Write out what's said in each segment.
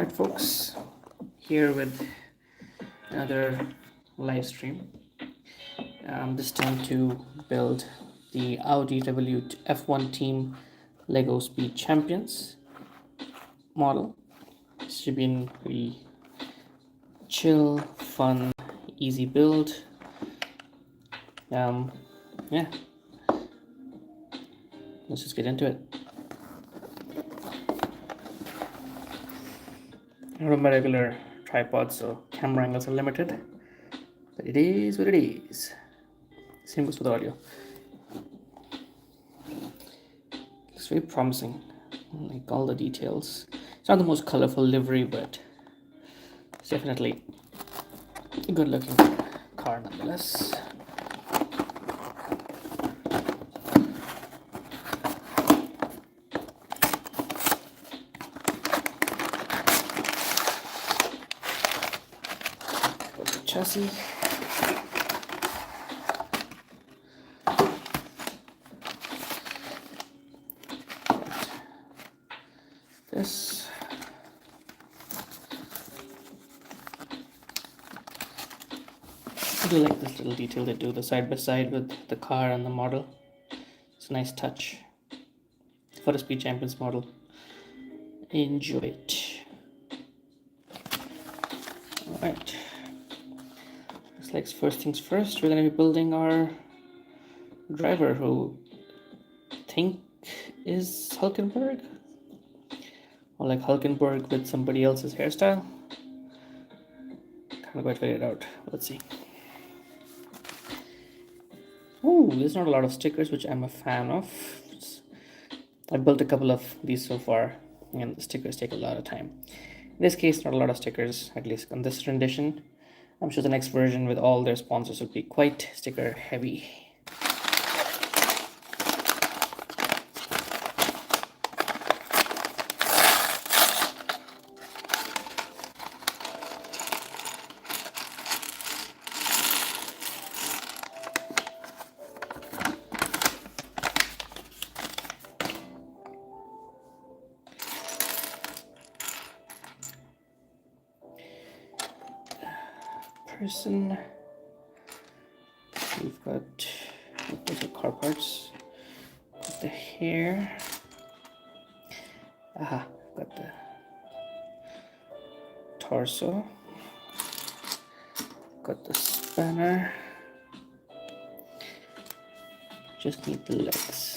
Alright folks, here with another live stream. This time to build the Audi Revolut F1 Team Lego Speed Champions model. This should be a really chill, fun, easy build. Yeah, let's just get into it. I don't have my regular tripod, so camera angles are limited, but it is what it is. Same goes with audio. Looks very promising, like all the details. It's not the most colorful livery, but it's definitely a good looking car nonetheless. Chassis. This. I do like this little detail they do, the side by side with the car and the model. It's a nice touch for a Speed Champions model. Enjoy it. Alright. Looks like first things first, we're going to be building our driver, who I think is Hulkenberg, or like Hulkenberg with somebody else's hairstyle. Can't quite figure it out. Let's see. Oh, there's not a lot of stickers, which I'm a fan of. I built a couple of these so far, and the stickers take a lot of time. In this case, not a lot of stickers, at least on this rendition. I'm sure the next version with all their sponsors will be quite sticker heavy. Person. We've got those are car parts. Got the hair. Aha, got the torso. Got the spanner. Just need the legs.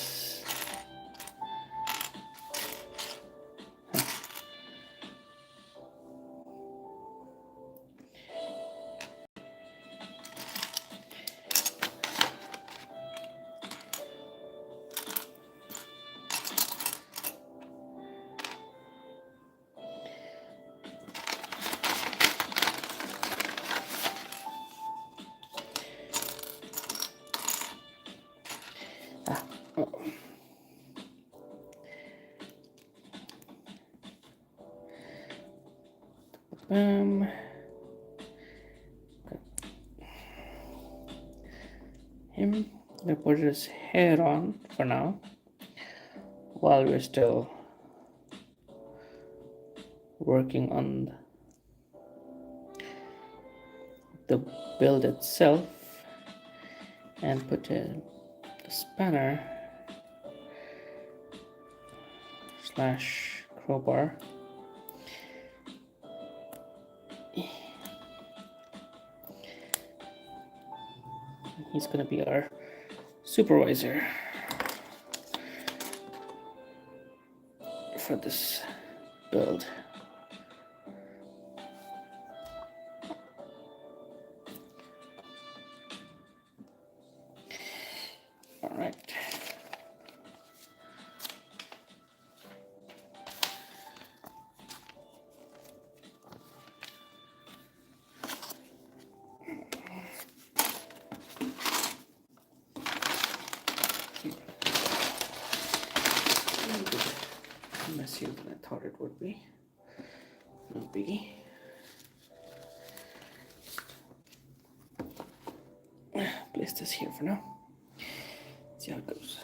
Him, I'm gonna put his hair on for now, while we're still working on the build itself, and put the spanner slash crowbar. He's gonna be our supervisor for this build. All right. Messier than I thought it would be. No biggie. Place this here for now. See how it goes.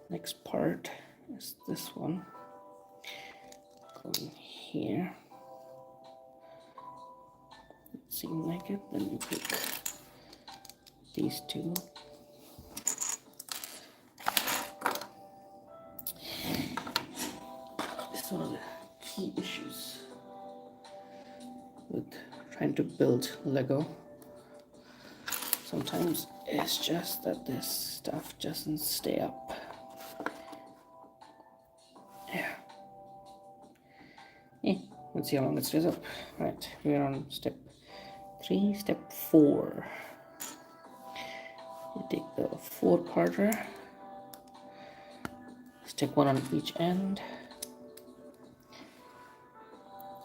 Next part is this one. Going here. Seem like it. Then you pick these two. This is one of the key issues with trying to build Lego. Sometimes it's just that this stuff doesn't stay up. Yeah. Let's see how long it stays up. Right, we're on step 3. Step 4. You take the 4-parter, stick one on each end,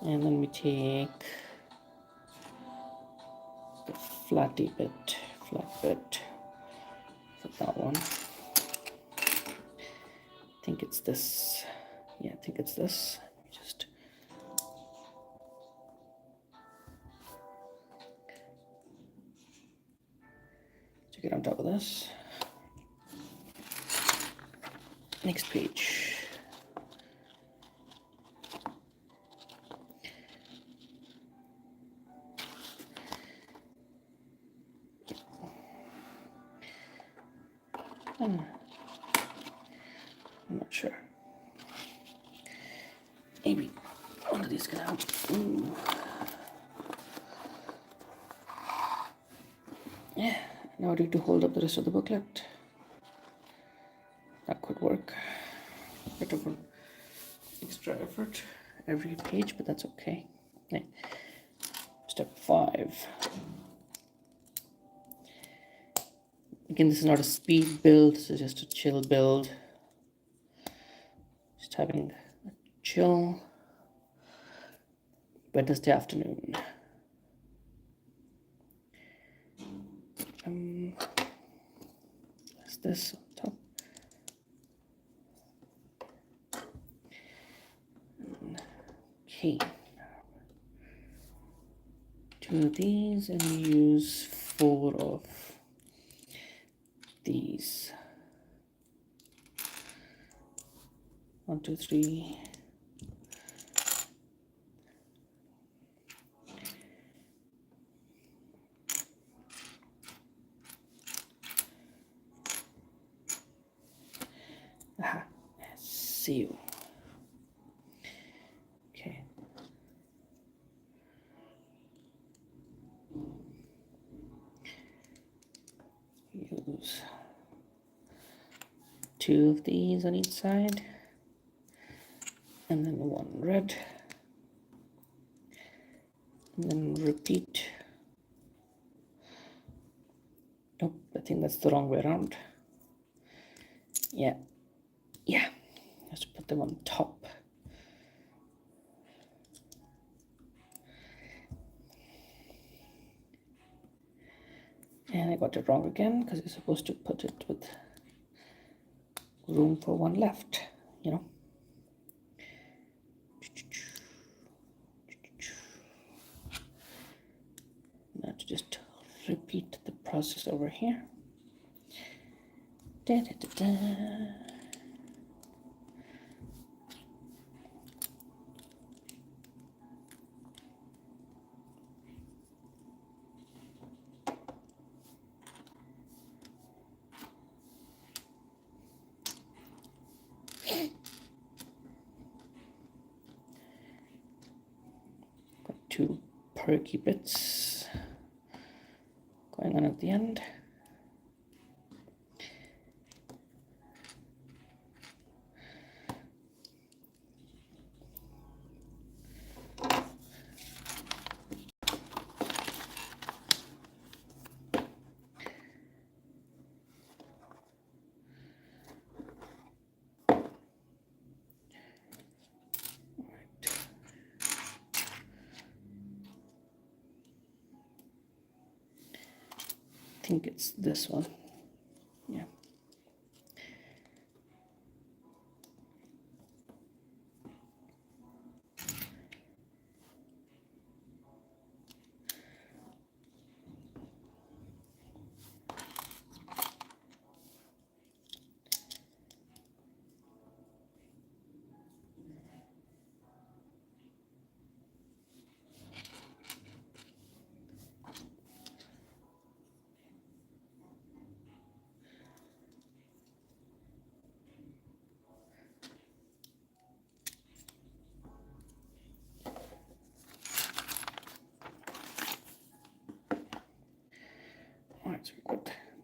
and then we take the flat bit for that one. I think it's this. Yeah, I think it's this. Just stick it on top of this. Next page. I'm not sure. Maybe one of these can help. Ooh. Yeah, now I need to hold up the rest of the booklet. That could work. Bit of an extra effort every page, but that's okay. Okay. Step 5. Again, this is not a speed build, this is just a chill build. Just having a chill Wednesday afternoon. There's this on top. Okay. Two of these and use 4 of these. 1, 2, 3. Aha, see you. Okay. Use 2 of these on each side, and then 1 red, and then repeat. Nope, I think that's the wrong way around. Yeah, let's put them on top. And I got it wrong again because you're supposed to put it with room for 1 left, you know. Now to just repeat the process over here. Da, da, da, da. Got 2 perky bits going on at the end. I think it's this one. Yeah.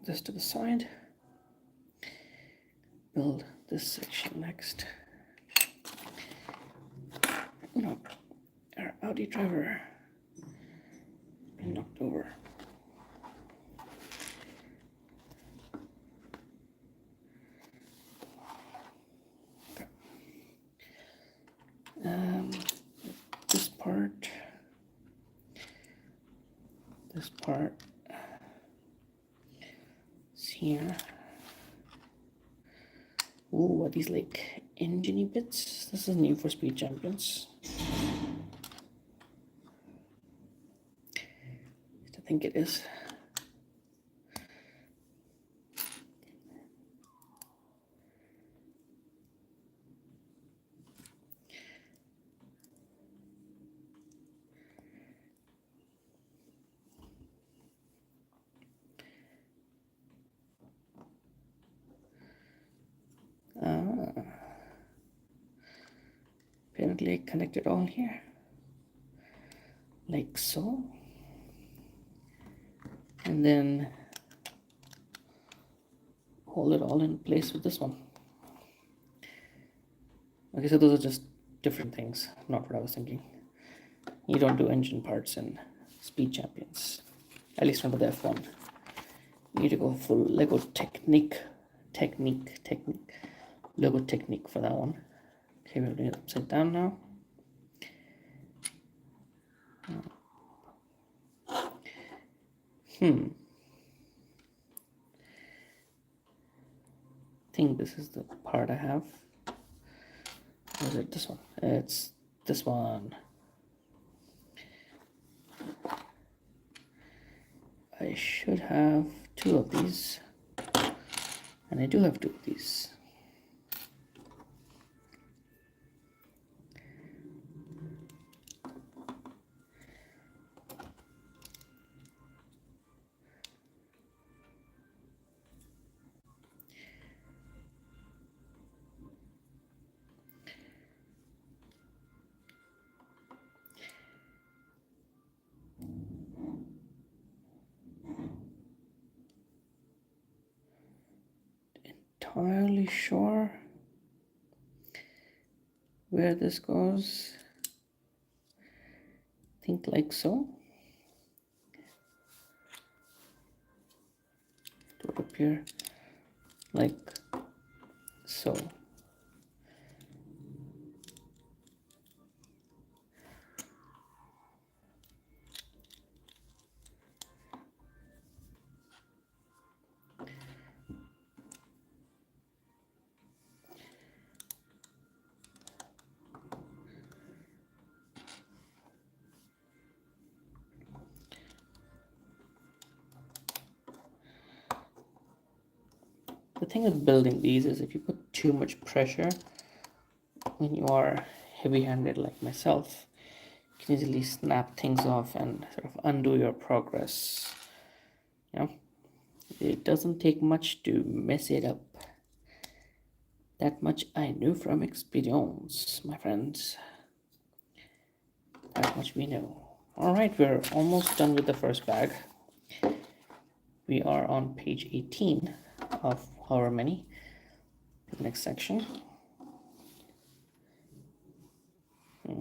this to the side. Build this section next. No, our Audi driver been knocked over. Okay. This part is here. Ooh, are these like engine bits? This is new for Speed Champions. I think it is. Apparently I connect it all here, like so, and then hold it all in place with this one. Okay, so those are just different things, not what I was thinking. You don't do engine parts in Speed Champions, at least not with the F1. You need to go full Lego technique Lego technique for that one. Okay, we're doing it upside down now. I think this is the part I have. Or is it this one? It's this one. I should have 2 of these, and I do have 2 of these. Entirely sure where this goes. Think like so. Do it up here, like so. The thing with building these is if you put too much pressure when you are heavy-handed like myself, you can easily snap things off and sort of undo your progress. You know, it doesn't take much to mess it up. That much I knew from experience, my friends. That much we know. All right, we're almost done with the first bag. We are on page 18 of however many. The next section. I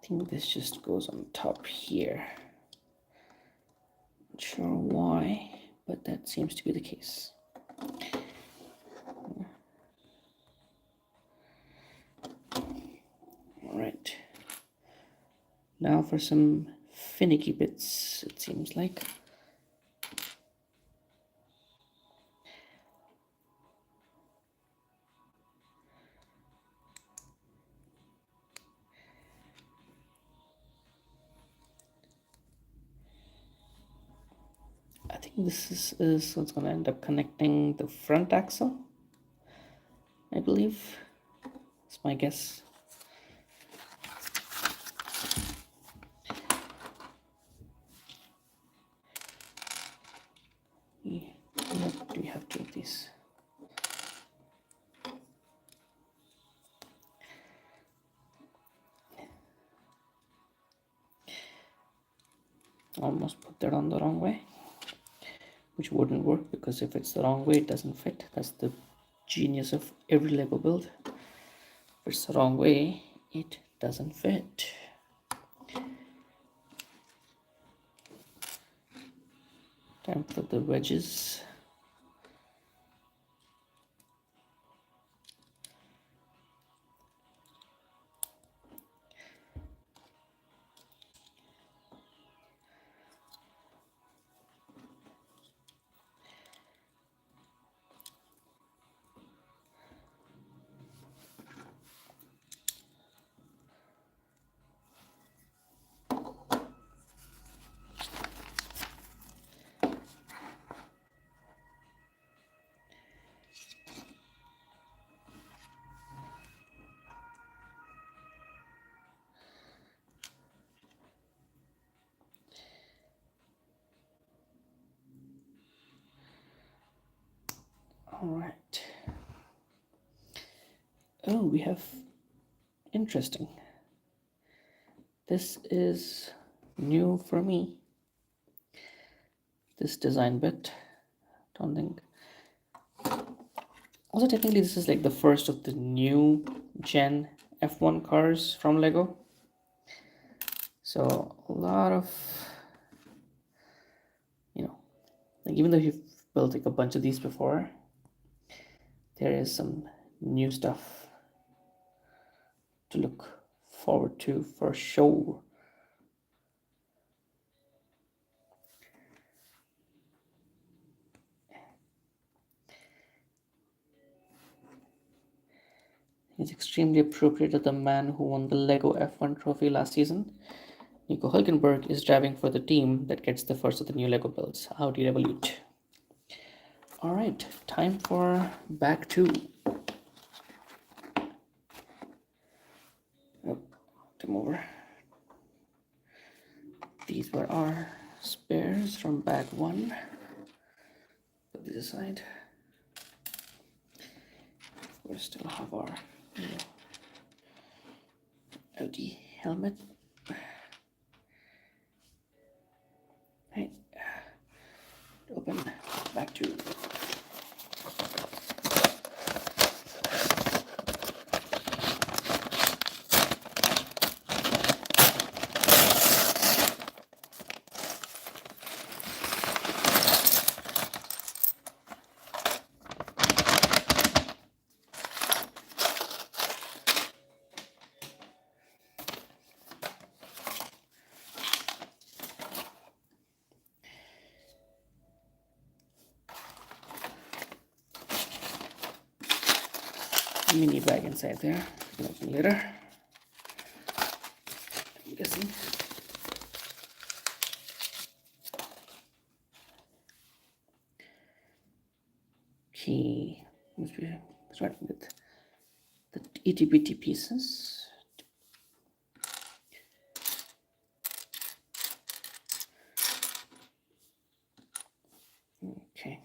think this just goes on top here. Not sure why, but that seems to be the case. All right. Now for some finicky bits, it seems like. I think this is what's going to end up connecting the front axle, I believe. That's my guess. Do we have 2 of these? Almost put that on the wrong way, which wouldn't work because if it's the wrong way, it doesn't fit. That's the genius of every Lego build. If it's the wrong way, it doesn't fit. Time for the wedges. All right. Oh, we have interesting. This is new for me. This design bit. Don't think. Also, technically, this is like the first of the new gen F1 cars from Lego. So a lot of, like even though you've built like a bunch of these before, there is some new stuff to look forward to for sure. It's extremely appropriate that the man who won the Lego F1 trophy last season, Nico Hülkenberg, is driving for the team that gets the first of the new Lego builds, Audi Revolut. All right, time for back two. Oh, come over. These were our spares from bag one. Put these aside. We still have our Audi helmet. Right. Open back two. Mini bag inside there. Open later. I'm guessing. Okay, must be starting with the itty bitty pieces. Okay.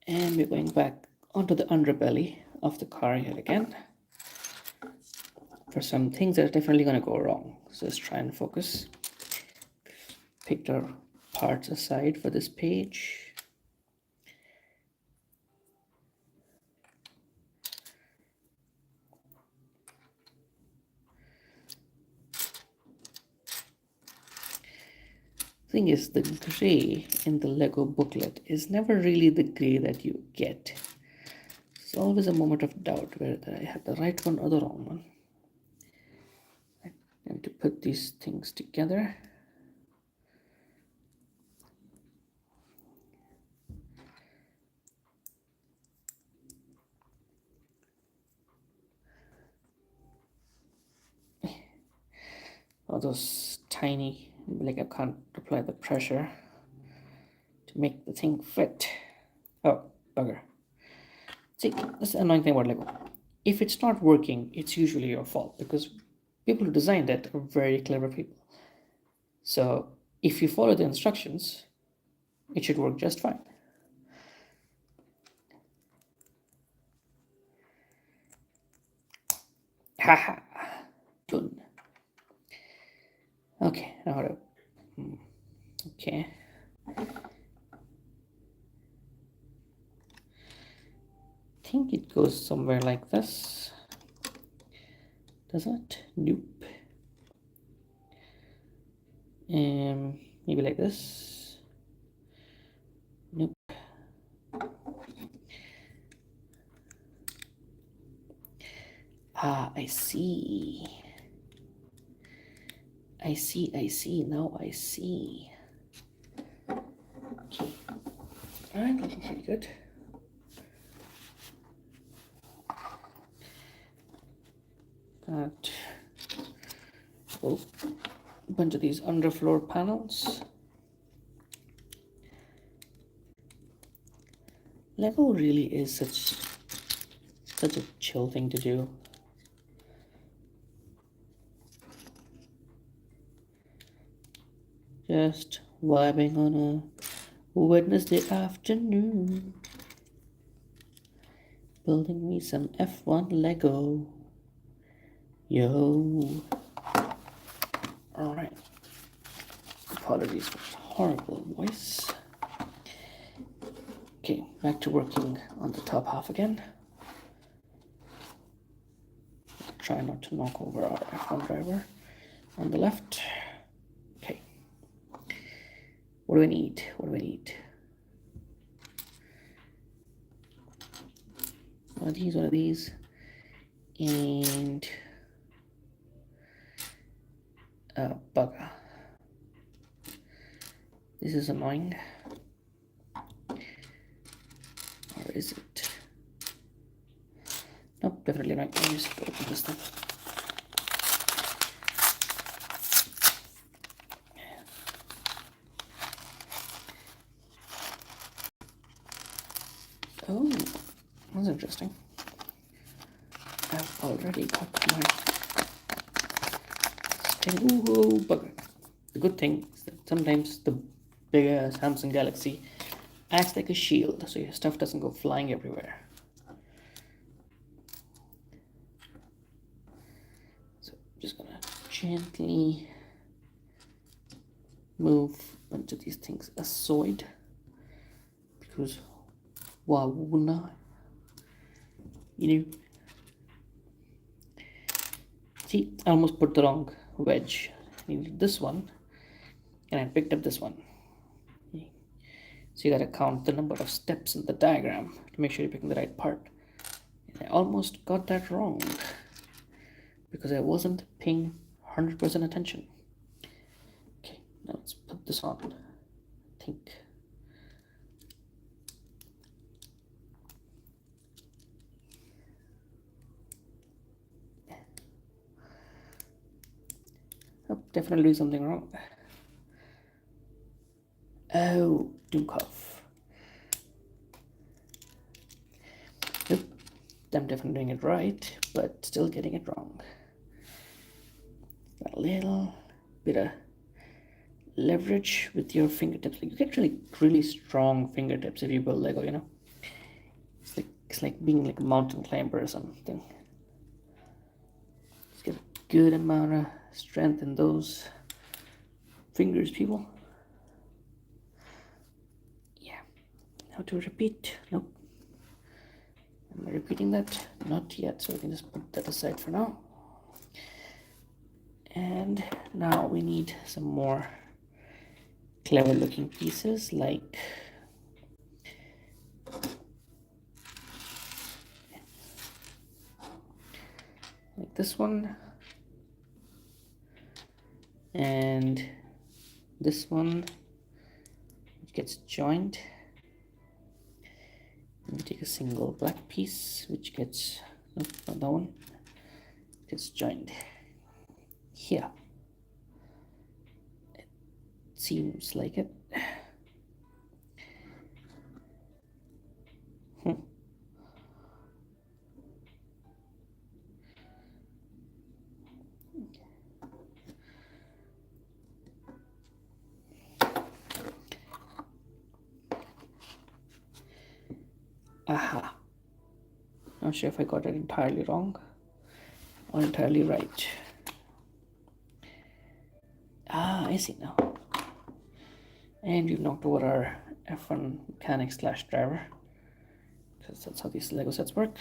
And we're going back onto the underbelly of the car here again for some things that are definitely going to go wrong. So let's try and focus. Picked our parts aside for this page. Thing is, the gray in the Lego booklet is never really the gray that you get. It's always a moment of doubt whether I had the right one or the wrong one. I need to put these things together. of those tiny, like I can't apply the pressure to make the thing fit. Oh, bugger. See, that's the annoying thing about Lego. If it's not working, it's usually your fault because people who designed it are very clever people. So if you follow the instructions, it should work just fine. Haha. Done. Okay, now how to. Okay. I think it goes somewhere like this. Does it? Nope. Maybe like this. Nope. Ah, I see. I see. Now I see. Okay. Alright, looking pretty good. Got a bunch of these underfloor panels. Lego really is such a chill thing to do. Just vibing on a Wednesday afternoon. Building me some F1 Lego. Yo. Alright. Apologies for this horrible voice. Okay, back to working on the top half again. Try not to knock over our F1 driver on the left. Okay. What do we need? What do we need? One of these, and bugger. This is annoying. Or is it? Nope, definitely not. Let me just open this thing. Oh, that's interesting. I've already got my thing. Ooh, bugger. The good thing is that sometimes the bigger Samsung Galaxy acts like a shield, so your stuff doesn't go flying everywhere. So I'm just gonna gently move a bunch of these things aside because why wouldn't I? You know. See, I almost put the wrong wedge. I needed this one, and I picked up this one. So you gotta count the number of steps in the diagram to make sure you're picking the right part. And I almost got that wrong because I wasn't paying 100% attention. Okay, now let's put this on. I think. Oh, definitely doing something wrong. Oh, Dukov. Nope, I'm definitely doing it right, but still getting it wrong. A little bit of leverage with your fingertips. You get really strong fingertips if you build Lego, you know. It's like being like a mountain climber or something. Just get a good amount of strength in those fingers, people. Yeah. How to repeat? Nope. Am I repeating that? Not yet, so we can just put that aside for now. And now we need some more clever looking pieces like this one and this one, which gets joined. And we take a single black piece which gets, nope, not that one, gets joined here. Seems like it. Aha. Not sure if I got it entirely wrong or entirely right. Ah, I see now. And we've knocked over our F1 mechanic slash driver, because that's how these Lego sets work.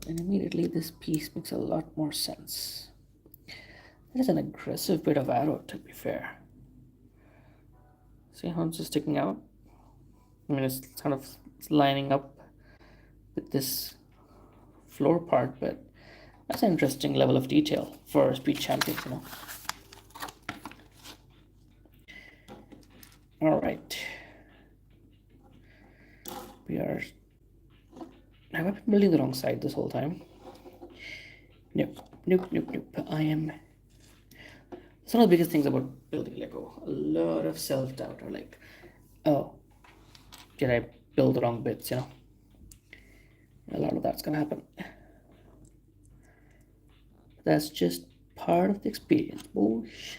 And immediately this piece makes a lot more sense. That is an aggressive bit of arrow, to be fair. See how it's just sticking out? I mean, it's kind of lining up with this floor part, but that's an interesting level of detail for Speed Champions, you know. All right. Have I been building the wrong side this whole time? Nope. I am. It's one of the biggest things about building Lego. A lot of self-doubt, or like, oh, did I build the wrong bits, you know? A lot of that's gonna happen. That's just part of the experience, boys.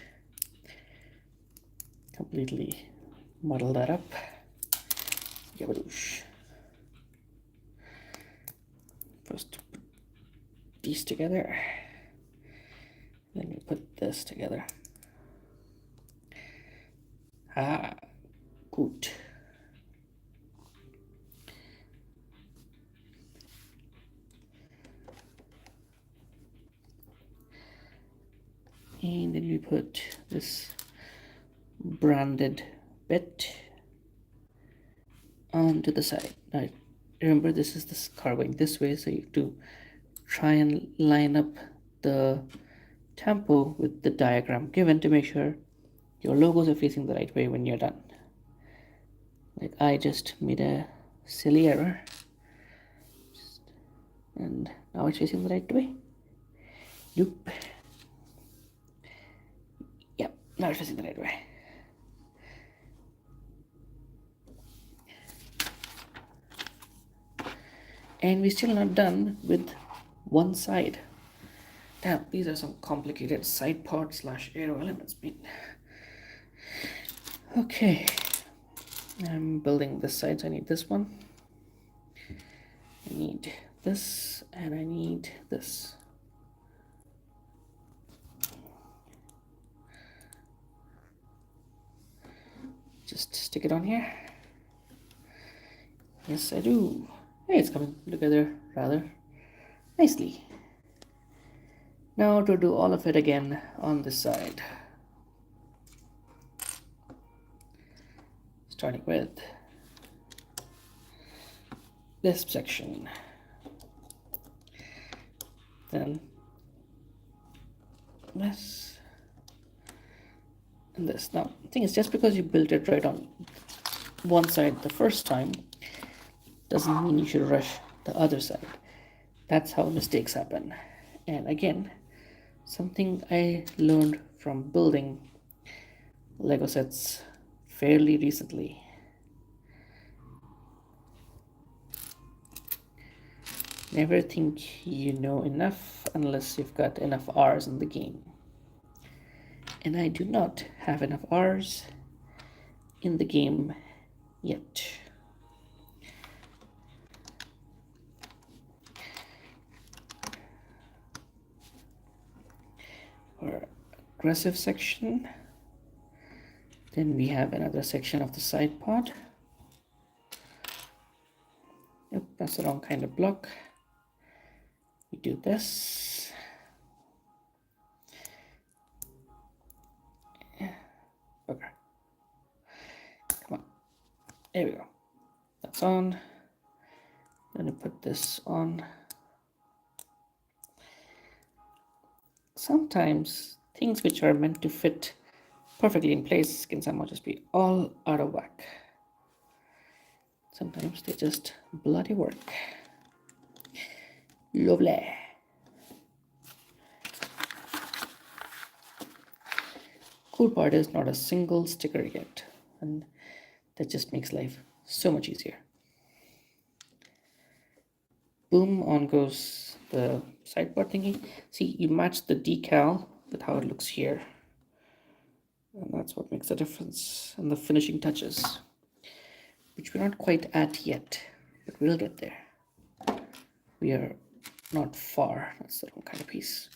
Completely muddle that up. Yabadoosh. First put these together. Then we put this together. Ah, good. And then we put this branded bit onto the side. Now, remember, this is this car going this way, so you have to try and line up the tempo with the diagram given to make sure your logos are facing the right way when you're done. Like I just made a silly error, and now it's facing the right way. Nope. Yep, now it's facing the right way. And we're still not done with one side. Damn, these are some complicated side pod slash aero elements, mate. Okay, I'm building this side, so I need this one. I need this, and I need this. Just stick it on here. Yes, I do. Hey, it's coming together rather nicely. Now to do all of it again on this side. Starting with this section. Then this and this. Now, the thing is, just because you built it right on one side the first time doesn't mean you should rush the other side. That's how mistakes happen. And again, something I learned from building Lego sets fairly recently. Never think you know enough unless you've got enough R's in the game. And I do not have enough R's in the game yet. Our aggressive section. Then we have another section of the side pod. Yep, that's the wrong kind of block. We do this. There we go. That's on. Then I put this on. Sometimes things which are meant to fit perfectly in place can somehow just be all out of whack. Sometimes they just bloody work. Lovely. Cool part is not a single sticker yet, and that just makes life so much easier. Boom, on goes the sidebar thingy. See, you match the decal with how it looks here, and that's what makes the difference. And the finishing touches, which we're not quite at yet, but we'll get there. We are not far. That's the wrong kind of piece.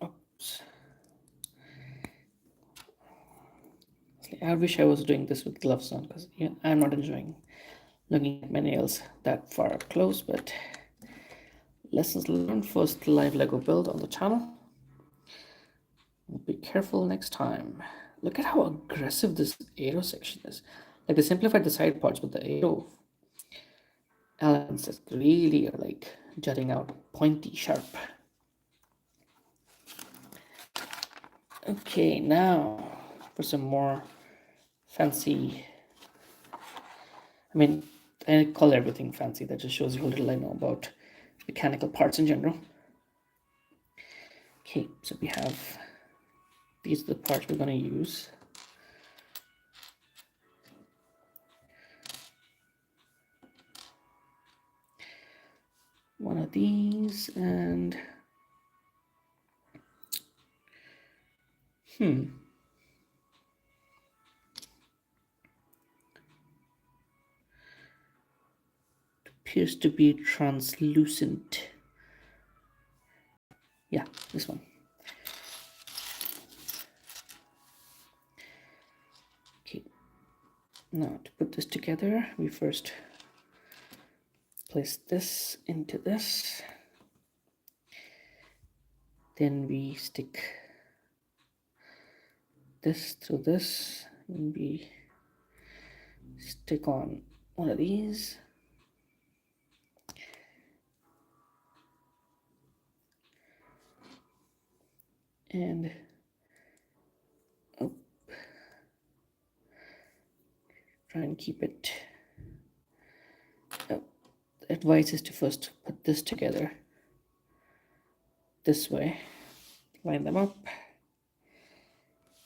Oops. I wish I was doing this with gloves on, because I'm not enjoying looking at my nails that far up close, but lessons learned. First live Lego build on the channel. Be careful next time. Look at how aggressive this aero section is. Like, they simplified the side parts, but the aero elements that really are like jutting out, pointy, sharp. Okay, now for some more fancy. I mean, I call everything fancy. That just shows you how little I know about mechanical parts in general. Okay, so we have, these are the parts we're going to use. One of these, and appears to be translucent. Yeah, this one. Okay, now to put this together, we first place this into this. Then we stick this through this, and we stick on one of these. And try and keep it. The advice is to first put this together this way, line them up,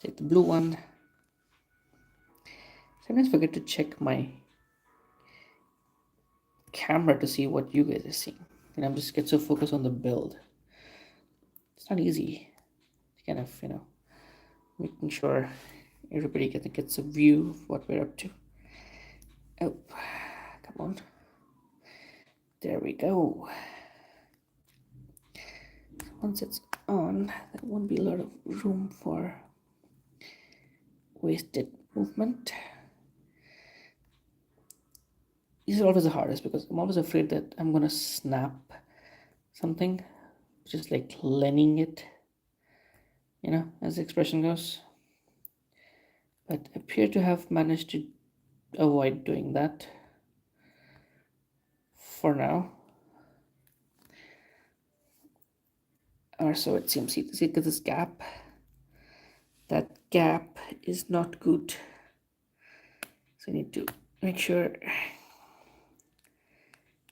take the blue one. Sometimes forget to check my camera to see what you guys are seeing, and I'm just get so focused on the build. It's not easy to kind of, making sure everybody gets a view of what we're up to. Oh, come on. There we go. Once it's on, there won't be a lot of room for wasted movement. These are always the hardest, because I'm always afraid that I'm gonna snap something, just like leaning it, as the expression goes. But I appear to have managed to avoid doing that for now. Or so it seems. See, this gap? That gap is not good. So you need to make sure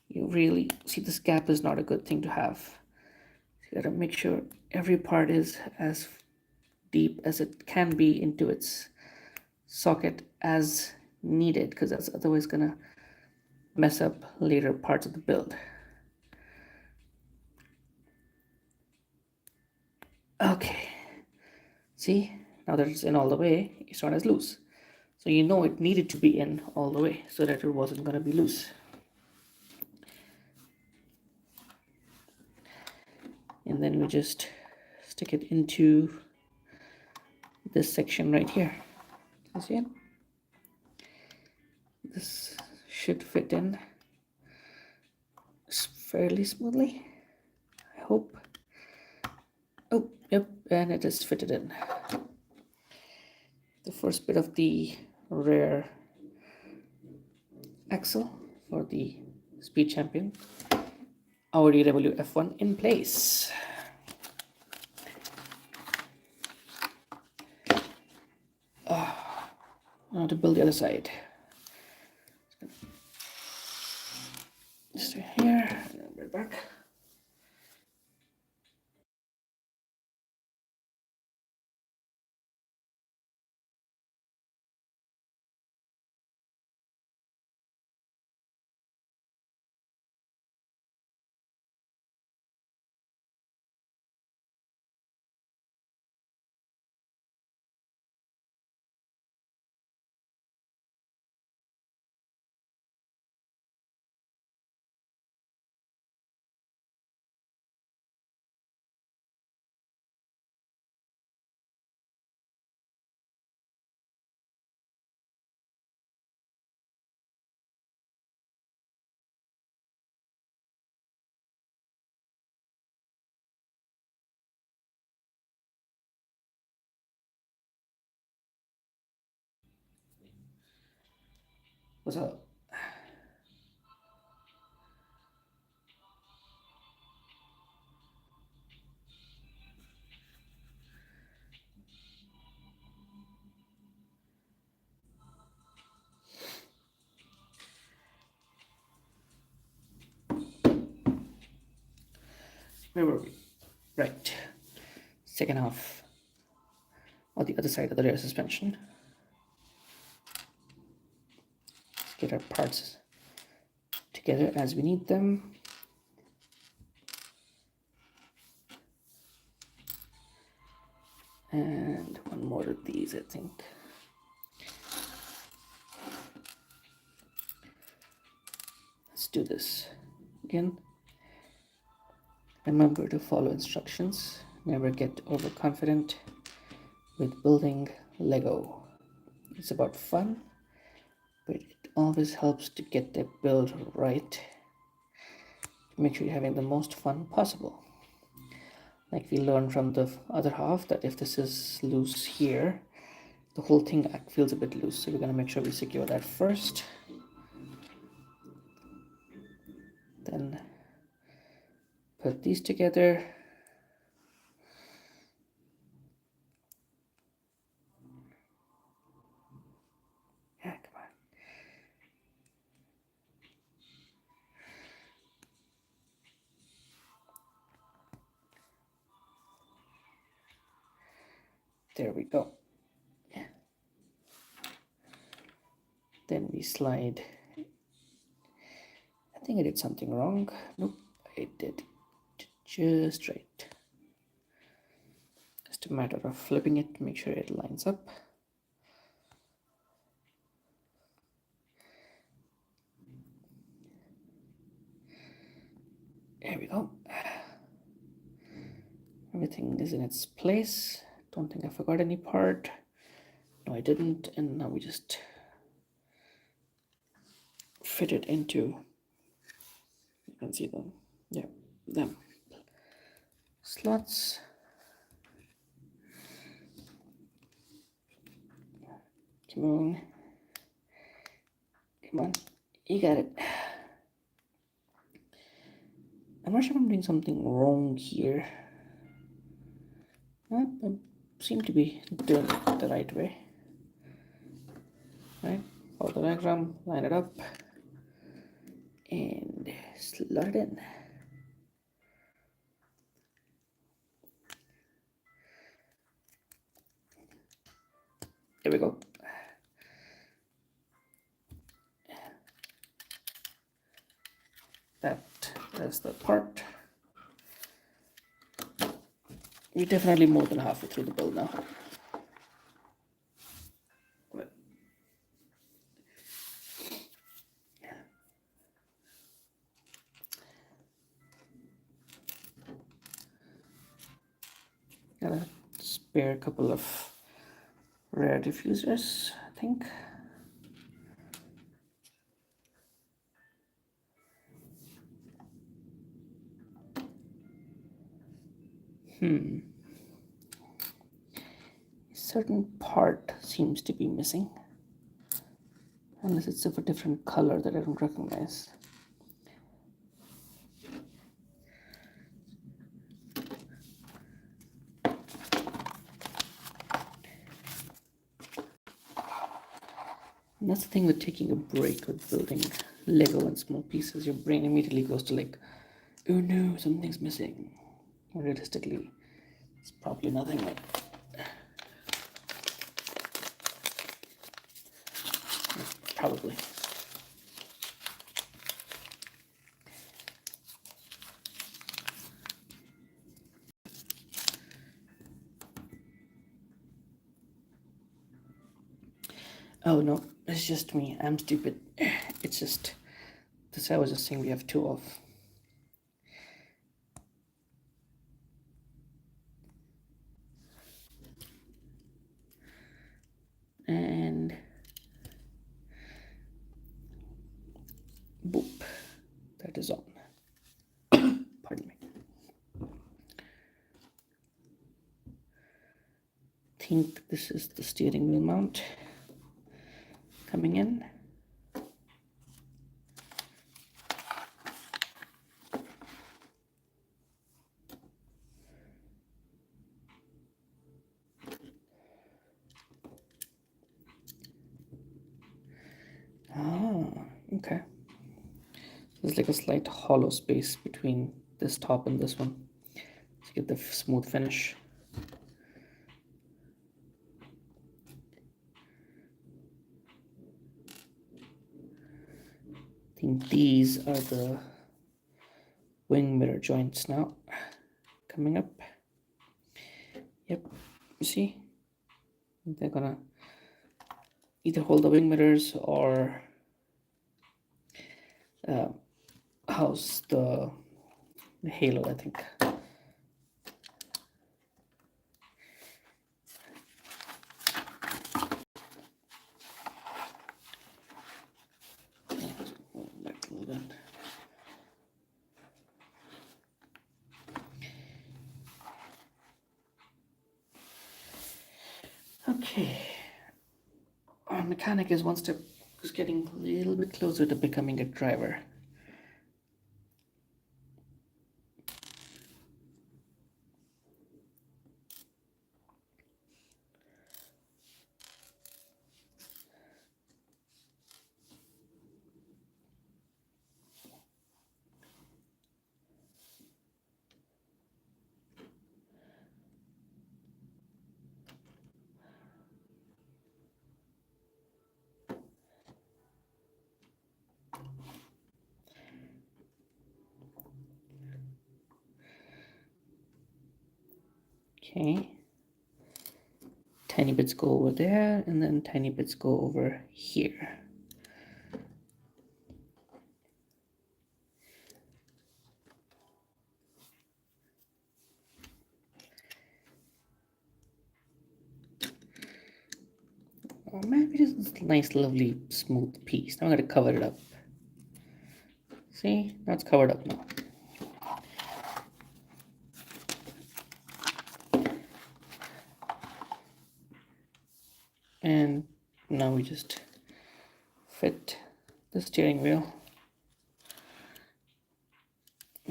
you really see this gap is not a good thing to have. You gotta make sure every part is as deep as it can be into its socket as needed, because that's otherwise gonna mess up later parts of the build. Okay, see, now that it's in all the way, it's not as loose. So it needed to be in all the way so that it wasn't going to be loose. And then we just stick it into this section right here. You see it? This should fit in fairly smoothly, I hope. Oh, yep, and it is fitted in. the first bit of the rear axle for the Speed Champion Audi Revolut F1 in place. Now to build the other side. Just here, and then right back. What's up? Where were we? Right. Second half on the other side of the rear suspension. Let's get our parts together as we need them. And one more of these, I think. Let's do this again. Remember to follow instructions. Never get overconfident with building Lego. It's about fun, but it always helps to get the build right. Make sure you're having the most fun possible. Like we learned from the other half that if this is loose here, the whole thing feels a bit loose. So we're going to make sure we secure that first. Then put these together. Yeah, come on. There we go. Then we slide. I think I did something wrong. Nope, I did just right. Just a matter of flipping it to make sure it lines up. There we go. Everything is in its place. Don't think I forgot any part. No, I didn't. And now we just fit it into, you can see them. Yeah, them slots. Come on. Come on. You got it. I'm not sure if I'm doing something wrong here. I seem to be doing it the right way. Right? Follow the diagram, line it up, and slot it in. There we go. That's the part. We're definitely more than halfway through the build now. Gotta spare a couple of rear diffusers, I think. certain part seems to be missing, unless it's of a different color that I don't recognize. And that's the thing with taking a break with building Lego in small pieces. Your brain immediately goes to like, oh no, something's missing. Realistically, it's probably nothing. Like, probably. Oh no, it's just me. I'm stupid. It's just this. I was just saying we have two of. And boop, that is on. Pardon me. Think this is the steering wheel mount coming in. Okay. There's like a slight hollow space between this top and this one to get the smooth finish. I think these are the wing mirror joints now coming up. Yep, you see? They're gonna either hold the wing mirrors or house the halo, I think. Back a little bit. Okay, our mechanic is getting a little bit closer to becoming a driver. Okay, tiny bits go over there, and then tiny bits go over here. Oh, maybe this is a nice, lovely, smooth piece. Now I'm going to cover it up. See, now it's covered up now. And now we just fit the steering wheel.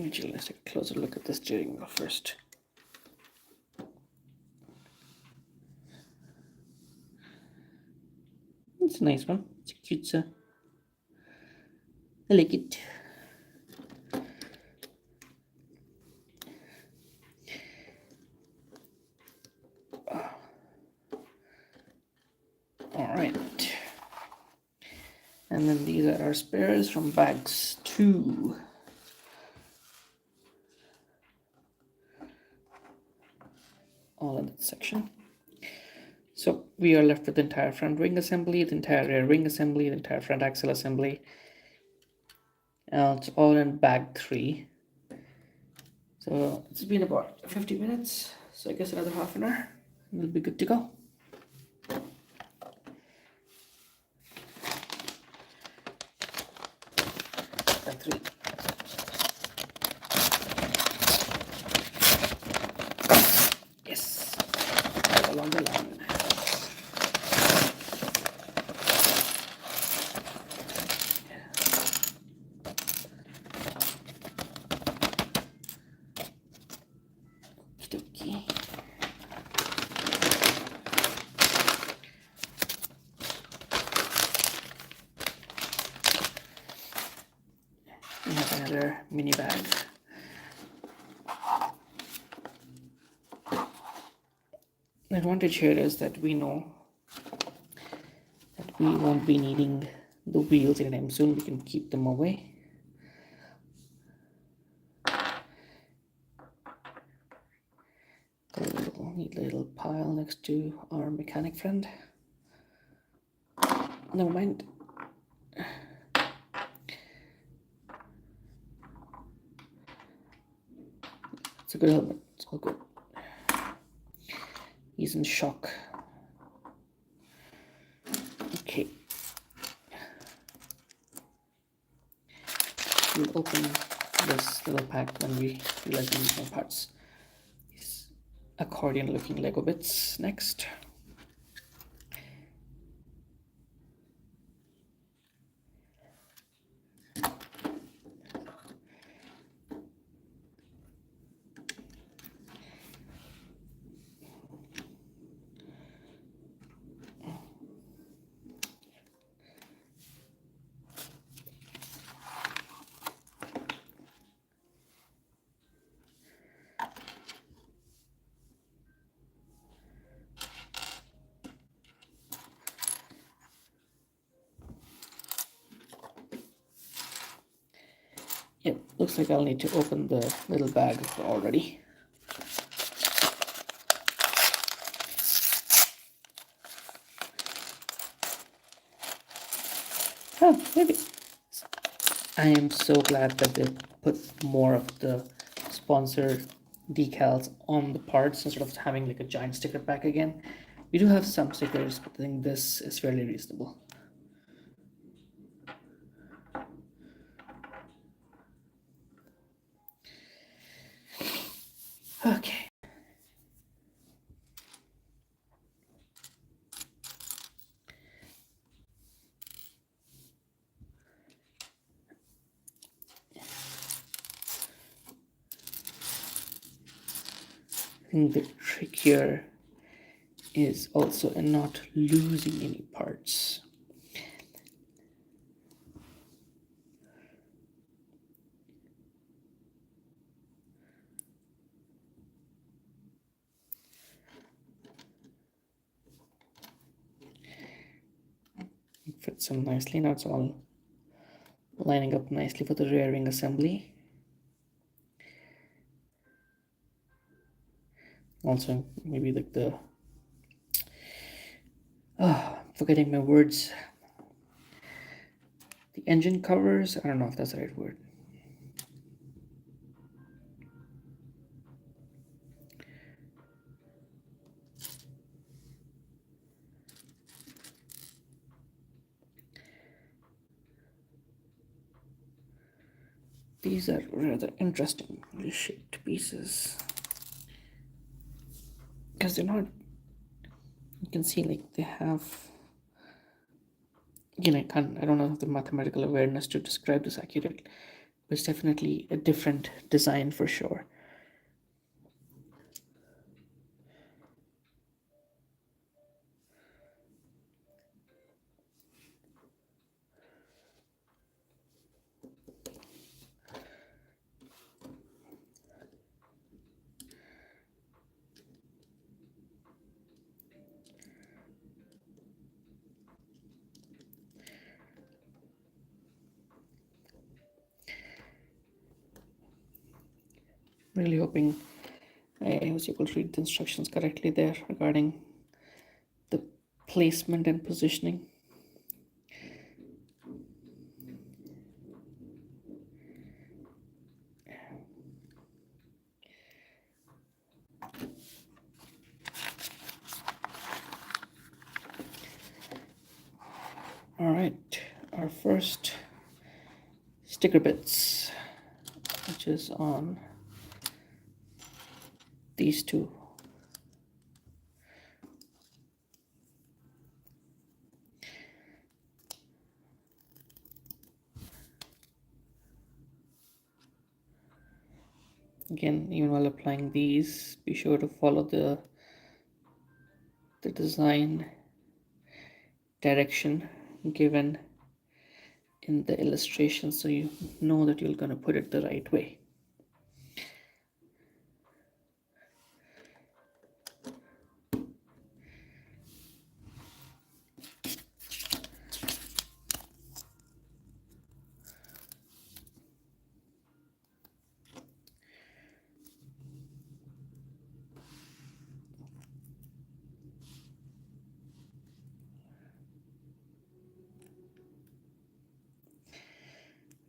Actually, let's take a closer look at the steering wheel first. It's a nice one. It's cute, sir. I like it. All right. And then these are our spares from bags 2. All in that section. So we are left with the entire front wing assembly, the entire rear wing assembly, the entire front axle assembly. It's all in bag 3. So it's been about 50 minutes. So I guess another half an hour and we'll be good to go. Bag 3. Yes. Right along the line. another mini bag. The advantage here is that we know that we won't be needing the wheels anytime soon. We can keep them away. Got a neat little pile next to our mechanic friend. Never mind. It's a good helmet. It's all good. He's in shock. Okay. We'll open this little pack when we realize we need more parts. These accordion looking Lego bits next. Yep, looks like I'll need to open the little bag already. Oh, maybe. I am so glad that they put more of the sponsor decals on the parts instead of having like a giant sticker pack again. We do have some stickers, but I think this is fairly reasonable. Okay. I think the trick here is also in not losing any parts. It fits them nicely. Now it's all lining up nicely for the rear wing assembly. Also, maybe like the forgetting my words. The engine covers. I don't know if that's the right word. These are rather interestingly shaped pieces because they're not. You can see like they have. I don't have the mathematical awareness to describe this accurately, but it's definitely a different design for sure. Really hoping I was able to read the instructions correctly there regarding the placement and positioning. All right, our first sticker bits, which is on these two. Again, even while applying these, be sure to follow the design direction given in the illustration so you know that you're going to put it the right way.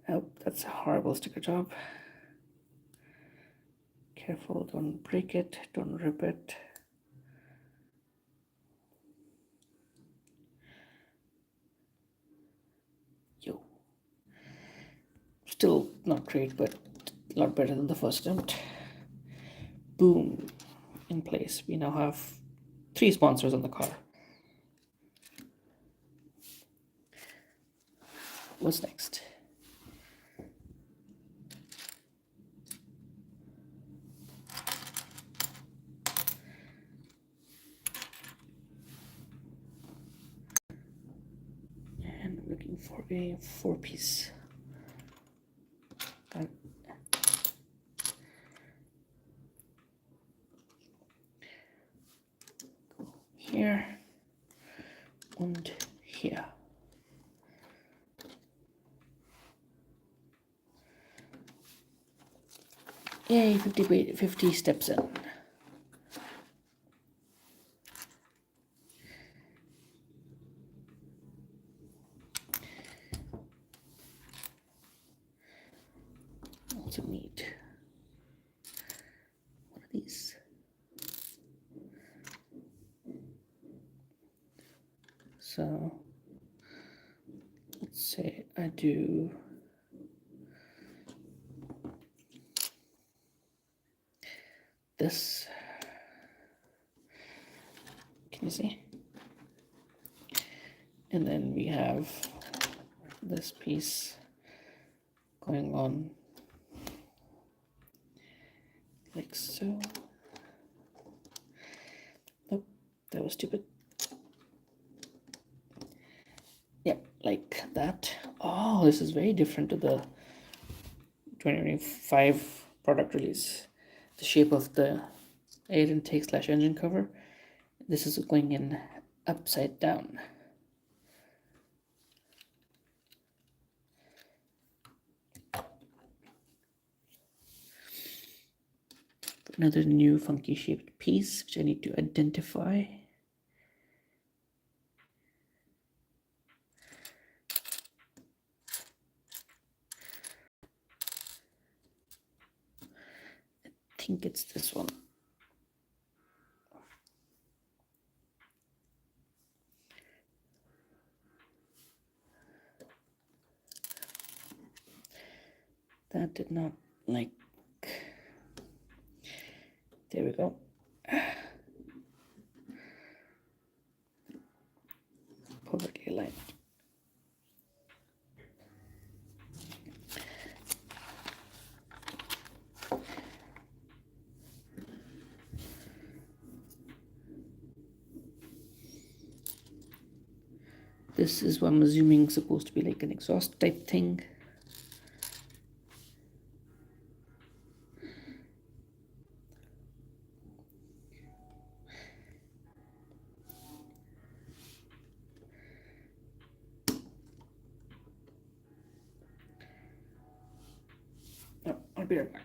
Oh, that's a horrible sticker job. Careful, don't break it, don't rip it. Yo. Still not great, but a lot better than the first attempt. Boom. In place. We now have 3 sponsors on the car. What's next? And I'm looking for a 4-piece. Here and here. Yay, 50 steps in. Also need one of these. So let's say I do this. Can you see? And then we have this piece going on like so. Nope, that was stupid. Yep, like that. Oh, this is very different to the 2025 product release. The shape of the air intake / engine cover. This is going in upside down. Another new funky shaped piece which I need to identify. I think it's this one. That did not like. There we go. Perfectly aligned. This is what I'm assuming supposed to be like an exhaust type thing. Oh, I'll be right back.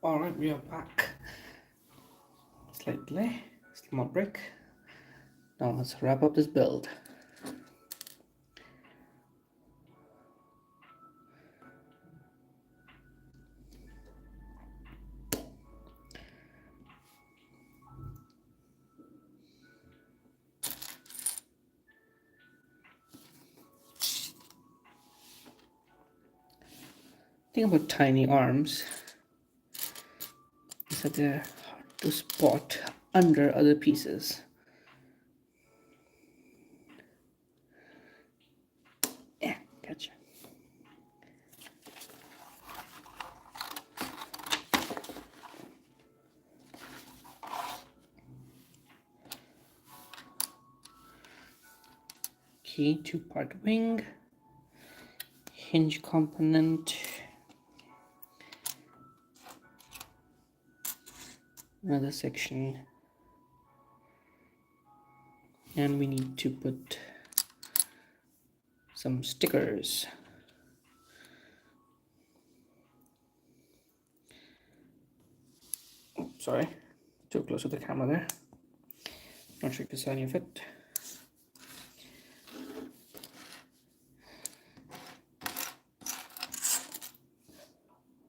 Alright, we are back. Slight delay, small break. Now let's wrap up this build. Thing about tiny arms is that they're hard to spot under other pieces. Yeah, gotcha. Key two-part wing, hinge component, another section, and we need to put some stickers. Oh, sorry, too close to the camera there. Not sure if you saw any of it.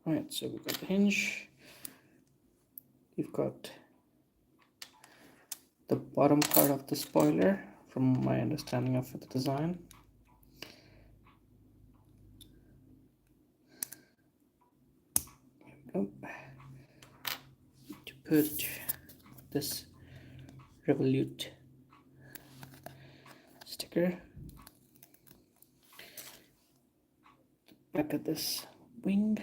Alright, so we've got the hinge, we've got the bottom part of the spoiler from my understanding of the design. There we go. To put this Revolut sticker, back at this wing.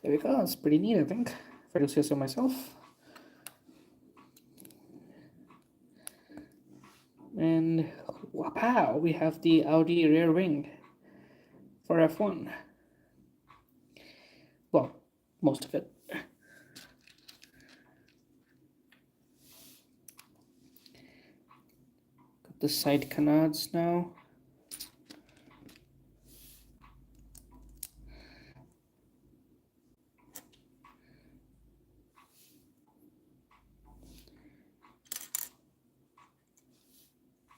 There we go, it's pretty neat, I think, if I do say so myself. And wow, we have the Audi rear wing for F1. Well, most of it. Got the side canards now.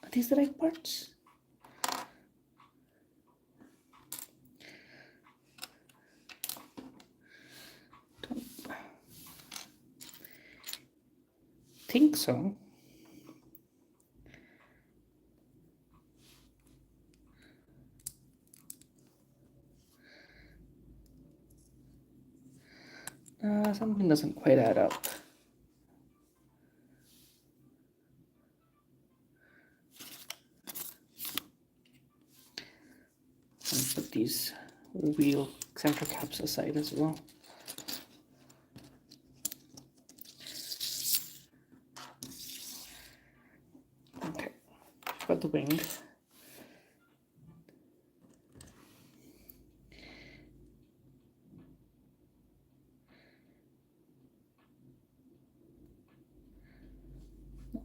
Are these the right parts? Don't think so. Something doesn't quite add up. And put these wheel center caps aside as well. Okay, got the wing.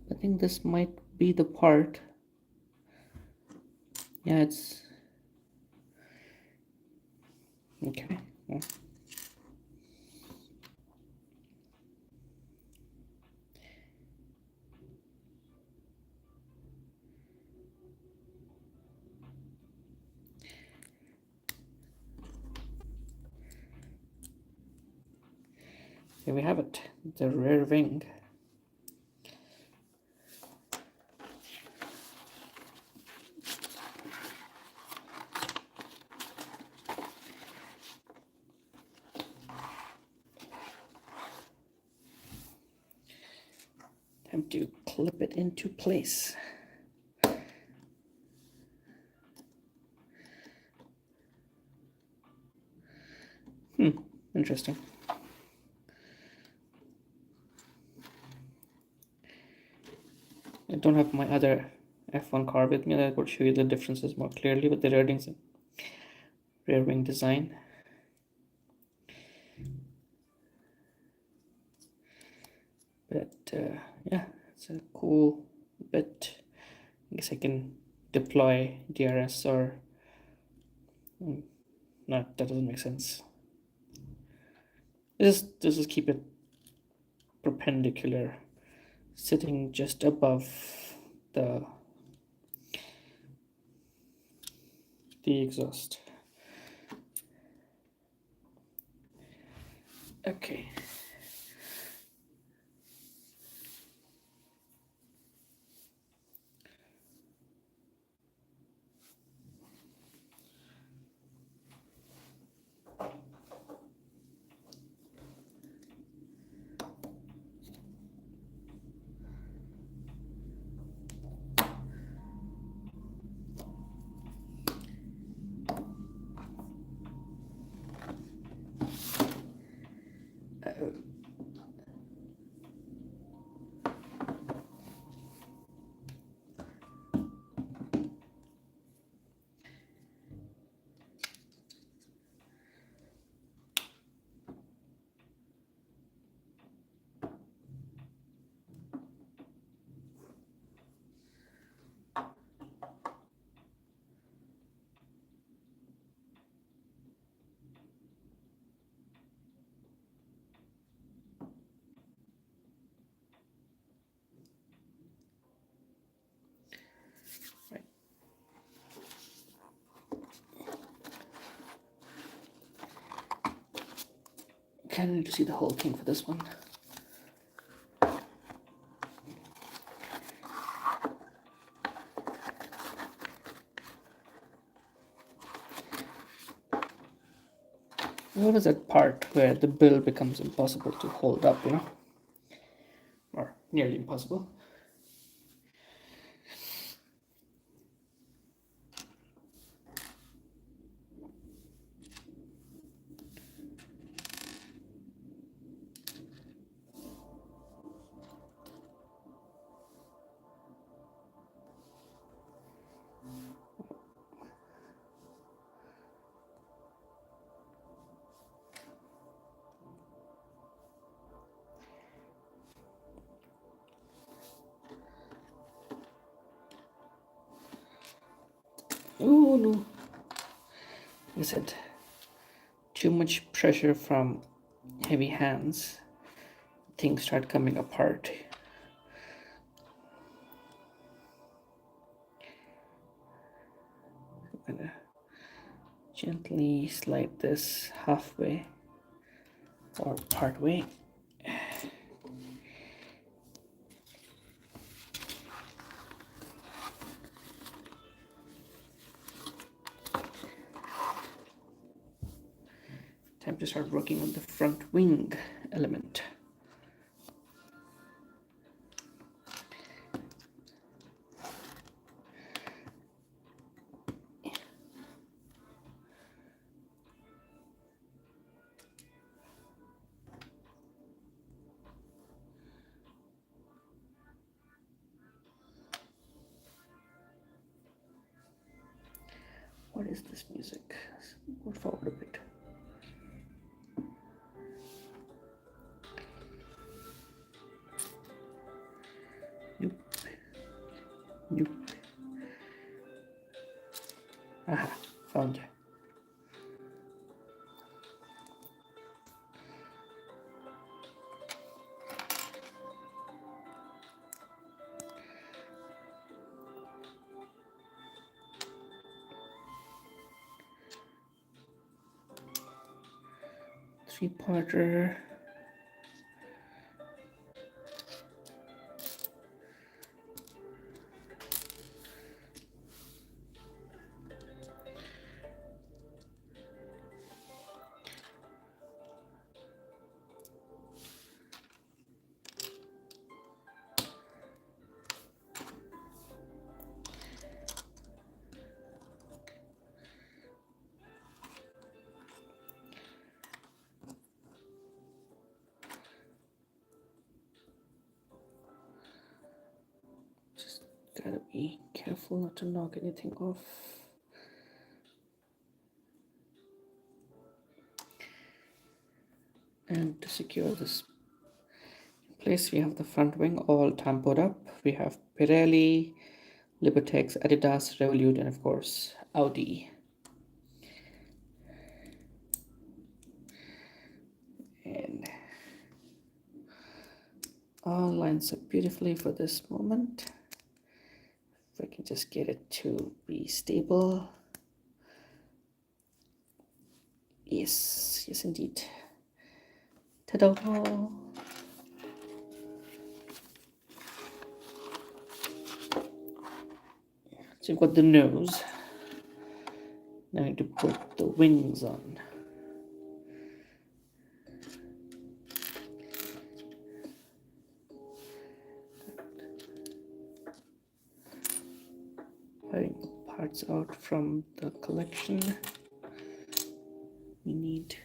I think this might be the part. Yeah, it's okay. Yeah. Here we have it, the rear wing. Time to clip it into place. Interesting. I don't have my other F1 car with me that would show you the differences more clearly with the rear wing design. But yeah, it's a cool but I guess I can deploy DRS or not. That doesn't make sense. Just keep it perpendicular, sitting just above the exhaust. Okay. Right. Kind of need to see the whole thing for this one. What is that part where the bill becomes impossible to hold up, or nearly impossible? Oh no! Like I said, too much pressure from heavy hands, things start coming apart. I'm gonna gently slide this halfway or part way. Time to start working on the front wing element. What is this music? Move forward a bit. Nope. Nope. Aha, found you. Three-parter. Gotta be careful not to knock anything off. And to secure this in place, we have the front wing all tampered up. We have Pirelli, Libertex, Adidas, Revolut, and of course Audi. And all lines up beautifully for this moment. If I can just get it to be stable. Yes, yes indeed. Ta-da! So you've got the nose. Now I need to put the wings on. Having parts out from the collection. We need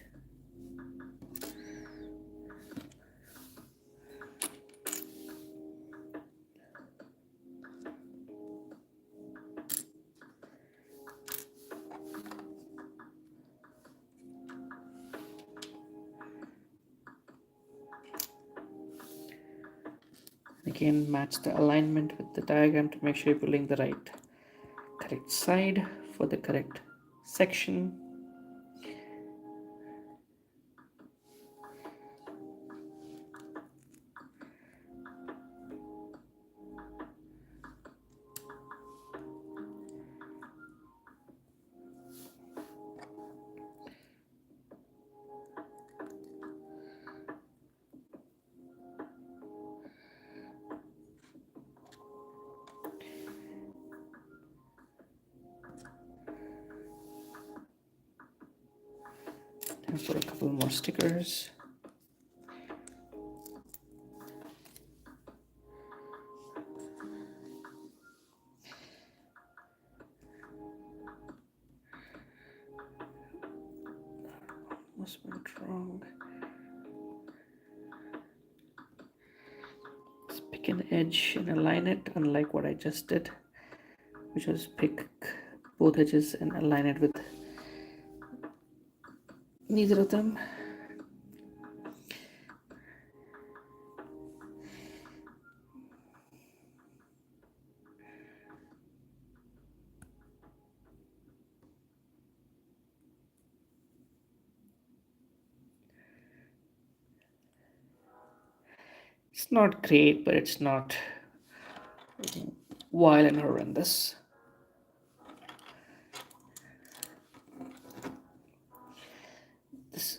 again match the alignment with the diagram to make sure you're pulling the correct side for the correct section. And put a couple more stickers. Almost went wrong. Let's pick an edge and align it, unlike what I just did, which was pick both edges and align it with neither of them. It's not great, but it's not wild and horrendous.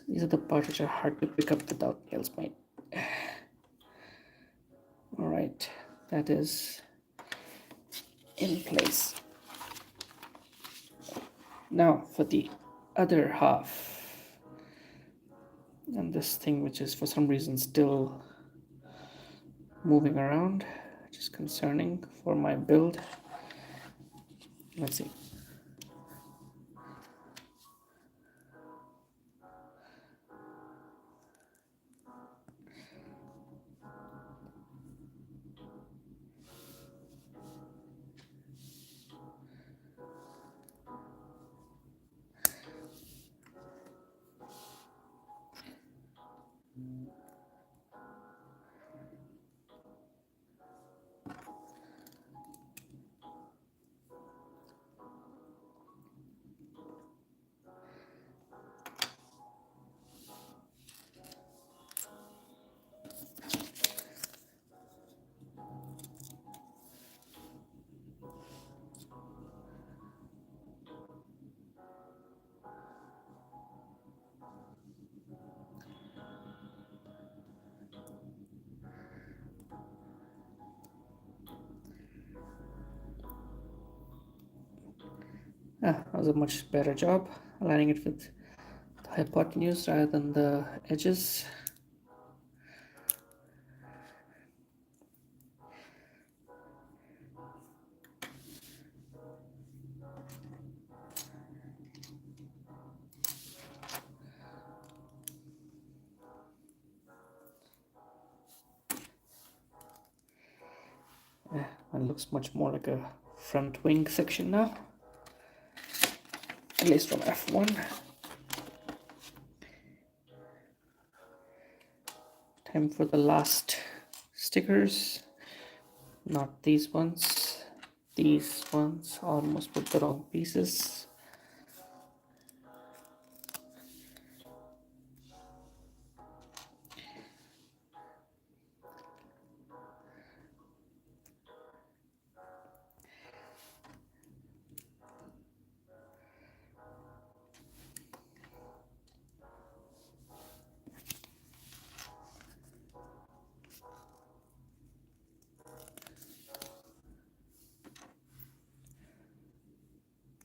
These are the parts which are hard to pick up without nails mate. All right, that is in place. Now for the other half, and this thing which is for some reason still moving around, which is concerning for my build. Let's see. That was a much better job aligning it with the hypotenuse rather than the edges. It looks much more like a front wing section now, at least from F1. Time for the last stickers. Not these ones. These ones almost put the wrong pieces.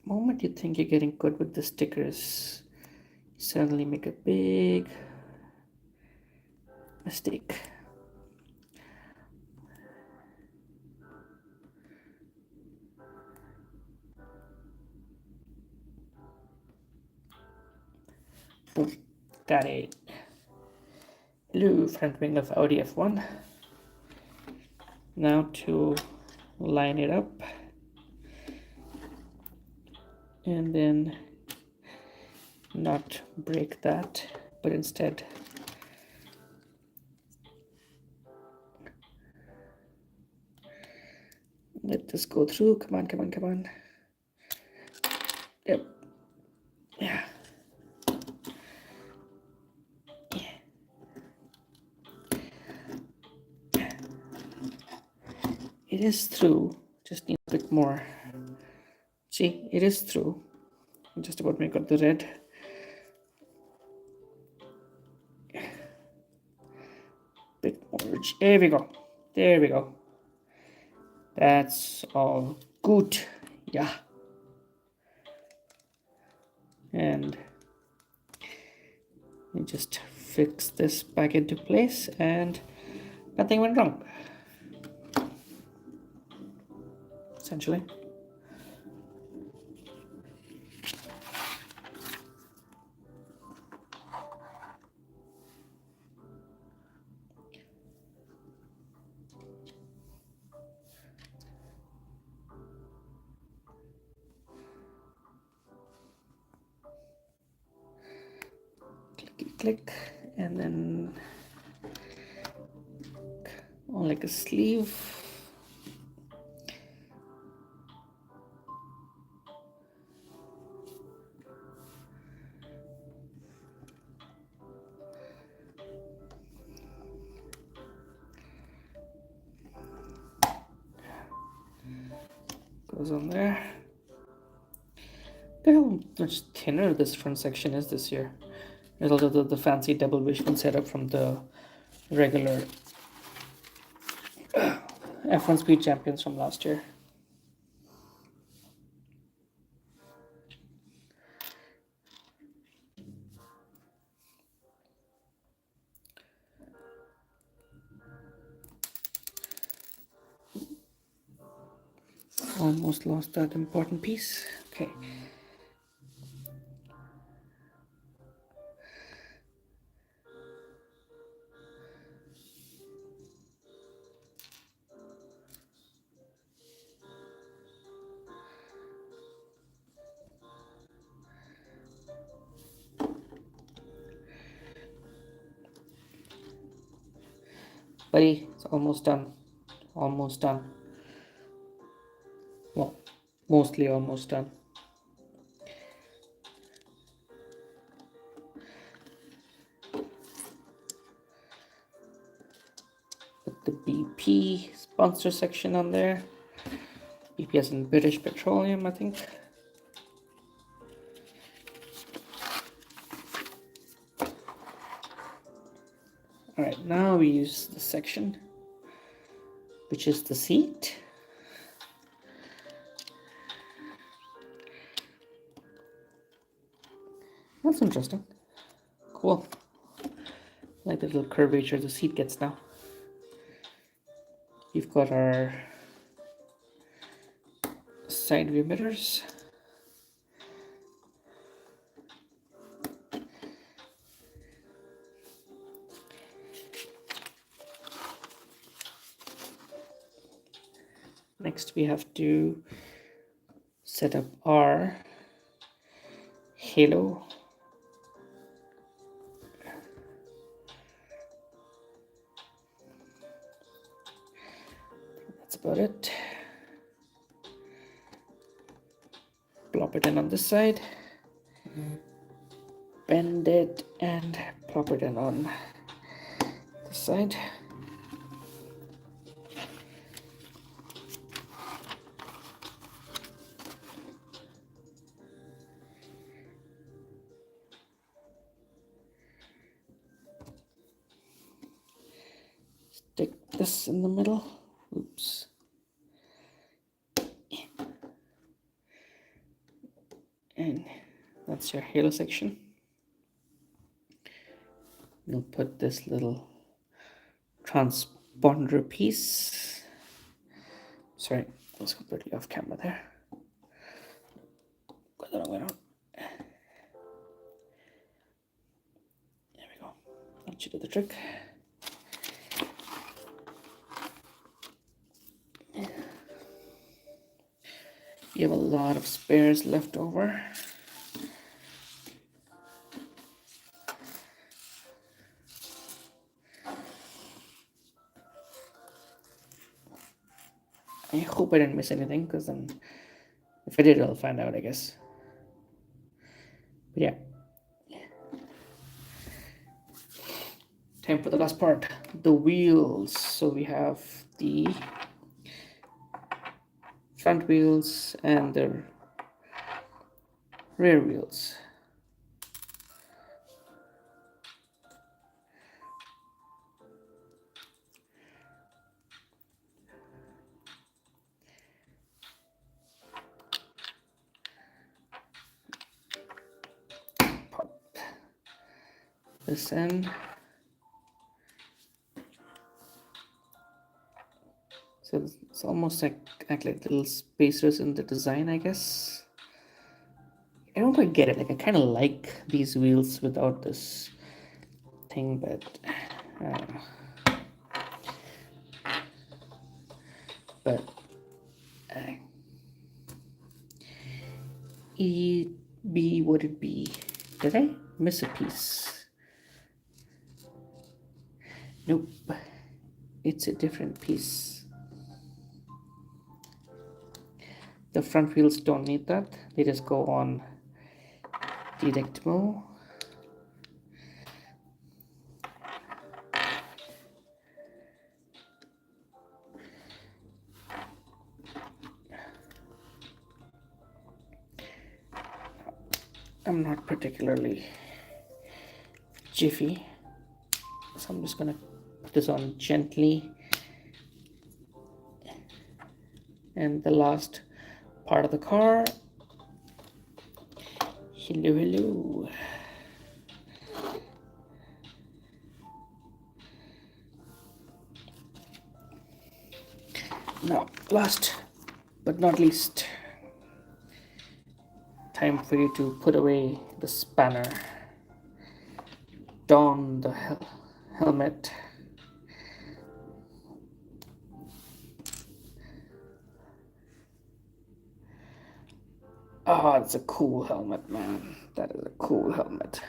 Moment you think you're getting good with the stickers, you suddenly make a big mistake. Boom. Got it. Hello, front wing of Audi F1. Now to line it up and then not break that, but instead let this go through. Come on, come on, come on. Yep. Yeah. It is through. Just need a bit more. See, it is through. Just about make out the red. Bit more. There we go. There we go. That's all good. Yeah. And you just fix this back into place and nothing went wrong. Essentially. Clicky click, and then on like a sleeve. Goes on there. Look how much thinner this front section is this year. There's also the fancy double wishbone setup from the regular F1 Speed Champions from last year. Almost lost that important piece. Okay. Buddy, it's almost done. Almost done. Well, mostly almost done. Put the BP sponsor section on there. BP as in British Petroleum, I think. Alright, now we use the section, which is the seat. That's interesting. Cool. I like the little curvature the seat gets now. We've got our side view mirrors. Next we have to set up our halo. That's about it. Plop it in on this side, bend it and plop it in on this side. Stick this in the middle. Oops. And that's your halo section. You'll put this little transponder piece. Sorry, I was completely off camera there. Got that way around. There we go. That should do the trick. You have a lot of spares left over. I hope I didn't miss anything, because then if I did, I'll find out, I guess. But yeah. Time for the last part, the wheels. So we have the front wheels and the rear wheels. Pop this in. So it's almost like little spacers in the design, I guess. I don't quite get it. Like, I kind of like these wheels without this thing, but I don't know. But E B, would it be? Did I miss a piece? Nope, it's a different piece. The front wheels don't need that. They just go on Directmo. I'm not particularly jiffy, so I'm just gonna put this on gently. And the last part of the car. Hello. Now, last but not least, time for you to put away the spanner, don the helmet. Oh, it's a cool helmet, man. That is a cool helmet.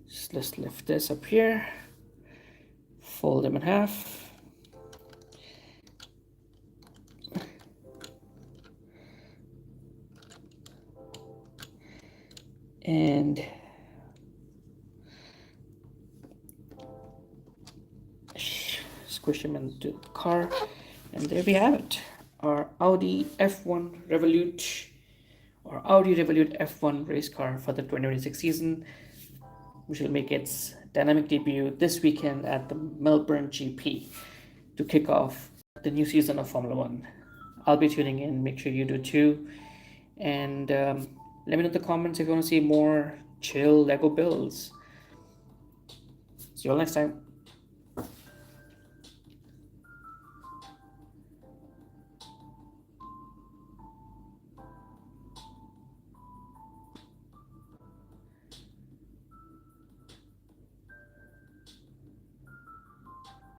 Just let's lift this up here, fold them in half. And squish them into the car. And there we have it. Our Audi F1 Revolut, or Audi Revolut F1 race car for the 2026 season, which will make its dynamic debut this weekend at the Melbourne GP to kick off the new season of Formula One. I'll be tuning in. Make sure you do too. And let me know in the comments if you want to see more chill Lego builds. See you all next time.